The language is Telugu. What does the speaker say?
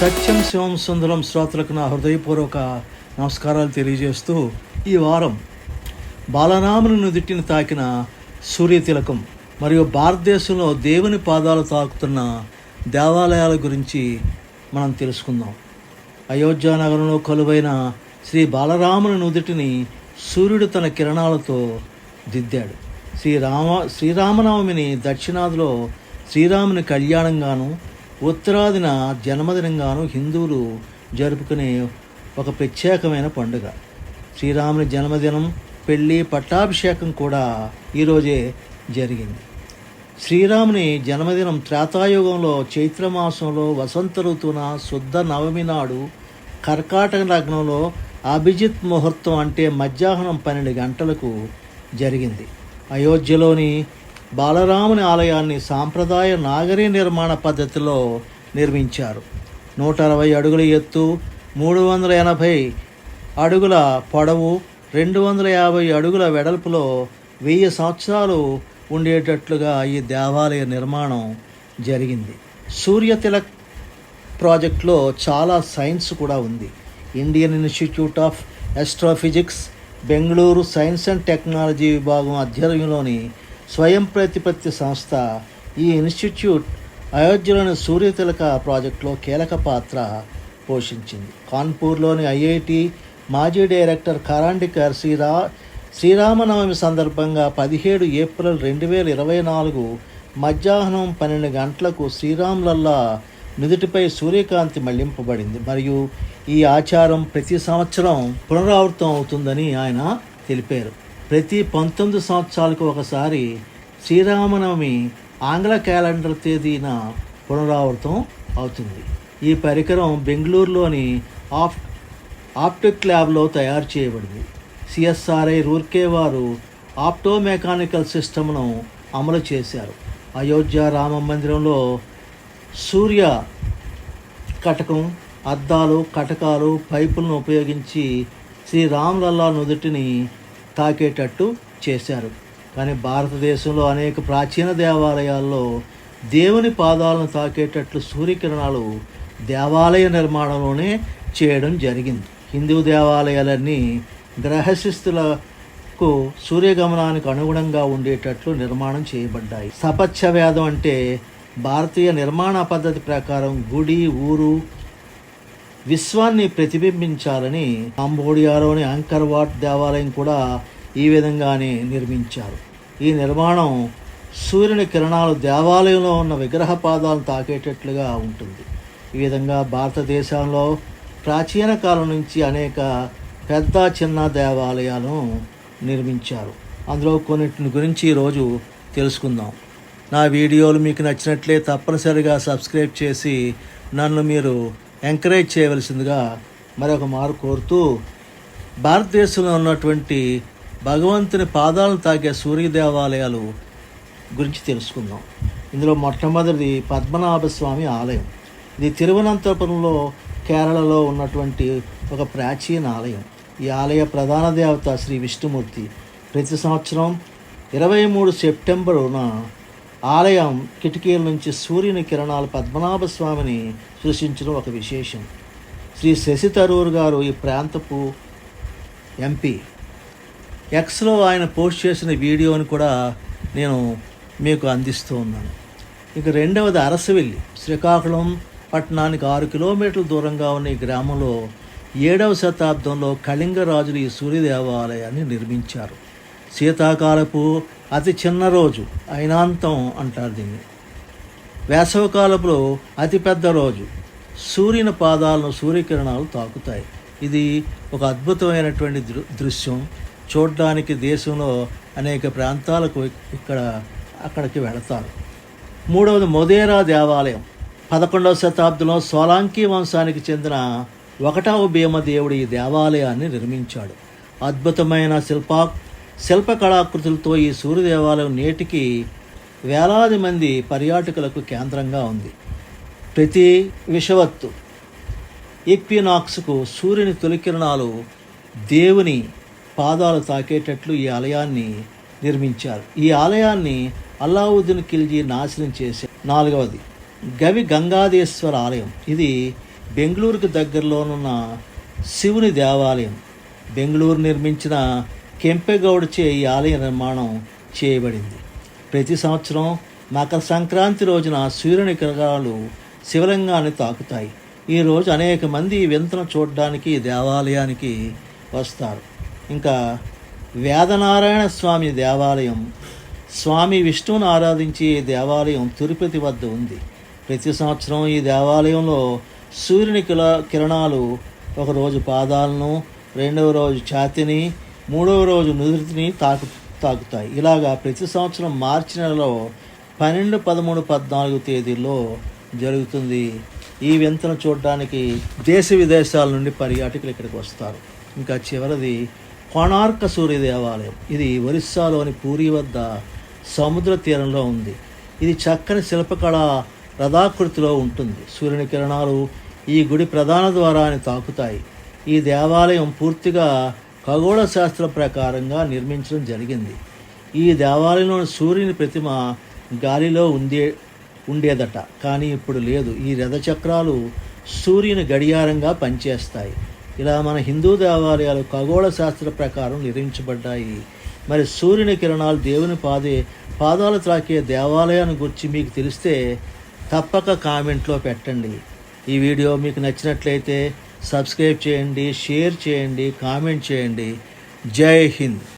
సత్యం శివం సుందరం శ్రోతలకు నా హృదయపూర్వక నమస్కారాలు తెలియజేస్తూ ఈ వారం బాలరాముని నుదిటిని తాకిన సూర్యతిలకం మరియు భారతదేశంలో దేవుని పాదాలు తాకుతున్న దేవాలయాల గురించి మనం తెలుసుకుందాం. అయోధ్య నగరంలో కొలువైన శ్రీ బాలరాముని నుదిటిని సూర్యుడు తన కిరణాలతో దిద్దాడు. శ్రీరామనవమిని దక్షిణాదిలో శ్రీరాముని కళ్యాణంగాను, ఉత్తరాదిన జన్మదినంగాను హిందువులు జరుపుకునే ఒక ప్రత్యేకమైన పండుగ. శ్రీరాముని జన్మదినం, పెళ్ళి, పట్టాభిషేకం కూడా ఈరోజే జరిగింది. శ్రీరాముని జన్మదినం త్రేతాయుగంలో చైత్రమాసంలో వసంత ఋతువున శుద్ధ నవమి నాడు కర్కాటక లగ్నంలో అభిజిత్ ముహూర్తం అంటే మధ్యాహ్నం 12 గంటలకు జరిగింది. అయోధ్యలోని బాలరాముని ఆలయాన్ని సాంప్రదాయ నాగరీ నిర్మాణ పద్ధతిలో నిర్మించారు. 160 అడుగుల ఎత్తు, 380 అడుగుల పొడవు, 250 అడుగుల వెడల్పులో 1000 సంవత్సరాలు ఉండేటట్లుగా ఈ దేవాలయ నిర్మాణం జరిగింది. సూర్యతిలక్ ప్రాజెక్టులో చాలా సైన్స్ కూడా ఉంది. Indian institute of astrophysics, Bengaluru science and technology విభాగం ఆధ్వర్యంలోని స్వయం ప్రతిపత్తి సంస్థ ఈ ఇన్స్టిట్యూట్ అయోధ్యలోని సూర్యతిలక ప్రాజెక్టులో కీలక పాత్ర పోషించింది. కాన్పూర్లోని ఐఐటి మాజీ డైరెక్టర్ ఖరాండికర్ శ్రీరామనవమి సందర్భంగా 17 ఏప్రిల్ 2024 మధ్యాహ్నం 12 గంటలకు శ్రీరాములల్లా నుదుటిపై సూర్యకాంతి మళ్లింపబడింది మరియు ఈ ఆచారం ప్రతి సంవత్సరం పునరావృతం అవుతుందని ఆయన తెలిపారు. ప్రతి 19 సంవత్సరాలకు ఒకసారి శ్రీరామనవమి ఆంగ్ల క్యాలెండర్ తేదీన పునరావృతం అవుతుంది. ఈ పరికరం బెంగళూరులోని ఆప్టిక్ ల్యాబ్లో తయారు చేయబడింది. సిఎస్ఆర్ఐ రూర్కే వారు ఆప్టో మెకానికల్ సిస్టమ్ను అమలు చేశారు. అయోధ్య రామ మందిరంలో సూర్య కటకం, అద్దాలు, కటకాలు, పైపులను ఉపయోగించి శ్రీరాములల్లా నుదుటిని తాకేటట్టు చేశారు. కానీ భారతదేశంలో అనేక ప్రాచీన దేవాలయాల్లో దేవుని పాదాలను తాకేటట్లు సూర్యకిరణాలు దేవాలయ నిర్మాణంలోనే చేయడం జరిగింది. హిందూ దేవాలయాలన్నీ గ్రహశిస్తులకు సూర్యగమనానికి అనుగుణంగా ఉండేటట్లు నిర్మాణం చేయబడ్డాయి. స్థపత్య వేదం అంటే భారతీయ నిర్మాణ పద్ధతి ప్రకారం గుడి, ఊరు, విశ్వాన్ని ప్రతిబింబించాలని కాంబోడియాలోని అంకర్ వాట్ దేవాలయం కూడా ఈ విధంగానే నిర్మించారు. ఈ నిర్మాణం సూర్యుని కిరణాలు దేవాలయంలో ఉన్న విగ్రహ పాదాలను తాకేటట్లుగా ఉంటుంది. ఈ విధంగా భారతదేశంలో ప్రాచీన కాలం నుంచి అనేక పెద్ద చిన్న దేవాలయాలను నిర్మించారు. అందులో కొన్నిటిని గురించి ఈరోజు తెలుసుకుందాం. నా వీడియోలు మీకు నచ్చినట్లే తప్పనిసరిగా సబ్స్క్రైబ్ చేసి నన్ను మీరు ఎంకరేజ్ చేయవలసిందిగా మరొక మారు కోరుతూ, భారతదేశంలో ఉన్నటువంటి భగవంతుని పాదాలను తాకే సూర్య దేవాలయాలు గురించి తెలుసుకుందాం. ఇందులో మొట్టమొదటిది పద్మనాభ స్వామి ఆలయం. ఇది తిరువనంతపురంలో కేరళలో ఉన్నటువంటి ఒక ప్రాచీన ఆలయం. ఈ ఆలయ ప్రధాన దేవత శ్రీ విష్ణుమూర్తి. ప్రతి సంవత్సరం 23 సెప్టెంబరున ఆలయం కిటికీల నుంచి సూర్యుని కిరణాలు పద్మనాభ స్వామిని సృష్టించడం ఒక విశేషం. శ్రీ శశి థరూర్ గారు ఈ ప్రాంతపు ఎంపీ. ఎక్స్లో ఆయన పోస్ట్ చేసిన వీడియోని కూడా నేను మీకు అందిస్తూ ఉన్నాను. ఇక రెండవది అరసవెల్లి. శ్రీకాకుళం పట్టణానికి 6 కిలోమీటర్ల దూరంగా ఉన్న ఈ గ్రామంలో 7వ శతాబ్దంలో కళింగ రాజులు ఈ సూర్య దేవాలయాన్ని నిర్మించారు. శీతాకాలపు అతి చిన్న రోజు అయినాంతం అంటారు దీన్ని. వేసవకాలపులో అతిపెద్ద రోజు. సూర్యుని పాదాలను సూర్యకిరణాలు తాకుతాయి. ఇది ఒక అద్భుతమైనటువంటి దృశ్యం. చూడడానికి దేశంలో అనేక ప్రాంతాలకు అక్కడికి వెళతారు. మూడవది మొదేరా దేవాలయం. 11వ శతాబ్దంలో సోలాంకీ వంశానికి చెందిన 1వ భీమదేవుడు ఈ దేవాలయాన్ని నిర్మించాడు. అద్భుతమైన శిల్పకళాకృతులతో ఈ సూర్య దేవాలయం నేటికి వేలాది మంది పర్యాటకులకు కేంద్రంగా ఉంది. ప్రతి విషవత్తు ఈక్వినాక్స్కు సూర్యుని తొలికిరణాలు దేవుని పాదాలు తాకేటట్లు ఈ ఆలయాన్ని నిర్మించారు. ఈ ఆలయాన్ని అల్లావుద్దీన్ ఖిల్జీ నాశనం చేశారు. 4వది గవి గంగాధేశ్వర ఆలయం. ఇది బెంగళూరుకు దగ్గరలోనున్న శివుని దేవాలయం. బెంగళూరు నిర్మించిన కెంపెగౌడచే ఈ ఆలయ నిర్మాణం చేయబడింది. ప్రతి సంవత్సరం మకర సంక్రాంతి రోజున సూర్యుని కిరణాలు శివలింగాన్ని తాకుతాయి. ఈరోజు అనేక మంది ఈ వింతను చూడడానికి ఈ దేవాలయానికి వస్తారు. ఇంకా వేదనారాయణ స్వామి దేవాలయం. స్వామి విష్ణువును ఆరాధించే ఈ దేవాలయం తిరుపతి వద్ద ఉంది. ప్రతి సంవత్సరం ఈ దేవాలయంలో సూర్యుని కిరణాలు ఒకరోజు పాదాలను, రెండవ రోజు ఛాతీని, మూడవ రోజు నుదుటిని తాకుతాయి. ఇలాగా ప్రతి సంవత్సరం మార్చి నెలలో 12, 13, 14 తేదీల్లో జరుగుతుంది. ఈ వింతను చూడడానికి దేశ విదేశాల నుండి పర్యాటకులు ఇక్కడికి వస్తారు. ఇంకా చివరిది కోణార్క సూర్య దేవాలయం. ఇది ఒరిస్సాలోని పూరి వద్ద సముద్ర తీరంలో ఉంది. ఇది చక్కని శిల్పకళ రథాకృతిలో ఉంటుంది. సూర్యుని కిరణాలు ఈ గుడి ప్రధాన ద్వారాన్ని తాకుతాయి. ఈ దేవాలయం పూర్తిగా ఖగోళ శాస్త్ర ప్రకారంగా నిర్మించడం జరిగింది. ఈ దేవాలయంలోని సూర్యుని ప్రతిమ గాలిలో ఉండేదట, కానీ ఇప్పుడు లేదు. ఈ రథచక్రాలు సూర్యుని గడియారంగా పనిచేస్తాయి. ఇలా మన హిందూ దేవాలయాలు ఖగోళ శాస్త్ర ప్రకారం నిర్మించబడ్డాయి. మరి సూర్యుని కిరణాలు దేవుని పాదాలు త్రాకే దేవాలయాన్ని గురించి మీకు తెలిస్తే తప్పక కామెంట్లో పెట్టండి. ఈ వీడియో మీకు నచ్చినట్లయితే సబ్స్క్రైబ్ చేయండి, షేర్ చేయండి, కామెంట్ చేయండి. జై హింద్.